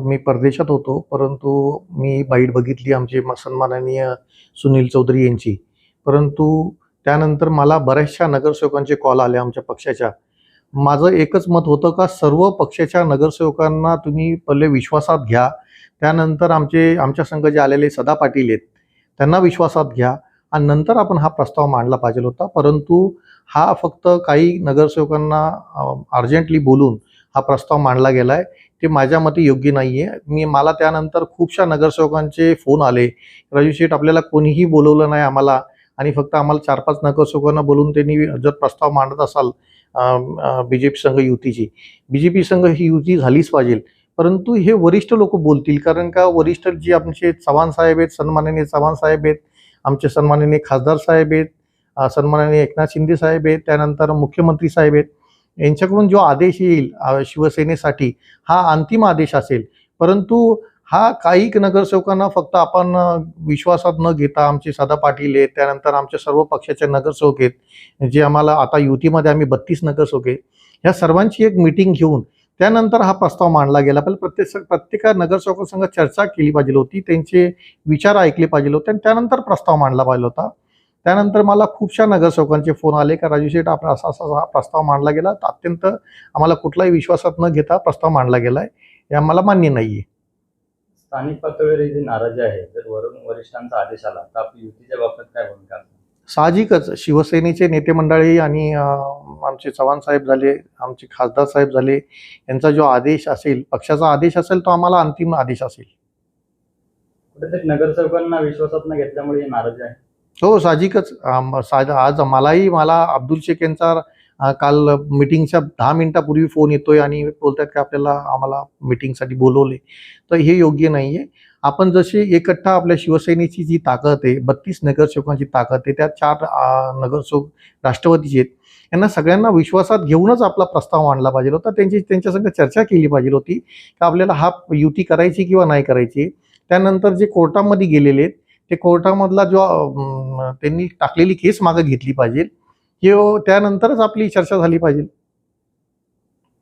मी परदेशात होतो, परंतु मी बाईट बघितली आमचे सन्माननीय सुनील चौधरी यांची. परंतु त्यानंतर मला बऱ्याचशा नगरसेवकांचे कॉल आले आमच्या पक्षाच्या. माझं एकच मत होतं का सर्व पक्षाच्या नगरसेवकांना तुम्ही पहिले विश्वासात घ्या. त्यानंतर आमच्या संघ जे आलेले सदा पाटील आहेत, त्यांना विश्वासात घ्या आणि नंतर आपण हा प्रस्ताव मांडला पाहिजे होता. परंतु हा फक्त काही नगरसेवकांना अर्जंटली बोलून हा प्रस्ताव मांडला गेला आहे. ते माझ्या मते योग्य नाही आहे. मला त्यानंतर खूपशा नगरसेवकांचे फोन आले, राजू शेठ आपल्याला कोणीही बोलवलं नाही आम्हाला आणि फक्त आम्हाला 4-5 नगरसेवकांना बोलून त्यांनी जर प्रस्ताव मांडत असाल BJP संघ युतीची, BJP संघ ही युती झालीच पाहिजे. परंतु हे वरिष्ठ लोक बोलतील, कारण का वरिष्ठ जे आमचे चव्हाण साहेब आहेत, सन्माननीय चव्हाण साहेब आहेत, आमचे सन्माननीय खासदार साहेब आहेत, सन्माननीय एकनाथ शिंदे साहेब आहेत, त्यानंतर मुख्यमंत्री साहेब आहेत, यांच्याकडून जो आदेश येईल शिवसेनेसाठी हा अंतिम आदेश असेल. परंतु हा काही नगरसेवकांना फक्त आपण विश्वासात न घेता आमचे सदा पाटील आहेत, त्यानंतर आमच्या सर्व पक्षाचे नगरसेवक आहेत, जे आम्हाला आता युतीमध्ये आम्ही 32 नगरसेवक आहेत, ह्या सर्वांची एक मीटिंग घेऊन त्यानंतर हा प्रस्ताव मांडला गेला पाहिजे. प्रत्येक नगरसेवकासंग चर्चा केली पाहिजे होती, त्यांचे विचार ऐकले पाहिजे होते आणि त्यानंतर प्रस्ताव मांडला पाहिजे होता. त्यानंतर मला खूपशा नगरसेवकांचे फोन आले का राजू शेठ आपण असा हा प्रस्ताव मांडला गेला, अत्यंत आम्हाला कुठलाही विश्वासात न घेता प्रस्ताव मांडला गेला आहे, हे आम्हाला मान्य नाही आहे. स्थानिक पातळीवर जी नाराजी आहे, जर वरून वरिष्ठांचा आदेश आला तर आपली युतीच्या बाबतीत काय भूमिका? साहजिकच शिवसेनेचे नेते मंडळी आणि आमचे चव्हाण साहेब झाले, आमचे खासदार साहेब झाले, यांचा जो आदेश असेल, पक्षाचा आदेश असेल, तो आम्हाला अंतिम आदेश असेल. कुठेतरी नगरसेवकांना विश्वासात न घेतल्यामुळे ही नाराजी आहे. हो साहजिकच. आज मला अब्दुल शेख यांचा काल मीटिंगच्या 10 मिनिटापूर्वी फोन येतोय आणि बोलतात की आम्हाला मीटिंगसाठी बोलवले. तर हे योग्य नाही आहे. आपण जसे एकट्ठा आपल्या शिवसेनेची जी ताकद आहे, 32 नगरसेवकांची ताकद आहे, त्यात 4 नगरसेवक राष्ट्रवादीचे आहेत, यांना सगळ्यांना विश्वासात घेऊनच आपला प्रस्ताव मांडला पाहिजे होता. त्यांच्यासंग चर्चा केली पाहिजे होती की आपल्याला हा युती करायची किंवा नाही करायची. त्यानंतर जे कोर्टामध्ये गेलेले आहेत, ते कोर्टामधला जो त्यांनी टाकलेली केस मागे घेतली पाहिजे, त्यानंतरच आपली चर्चा झाली पाहिजे.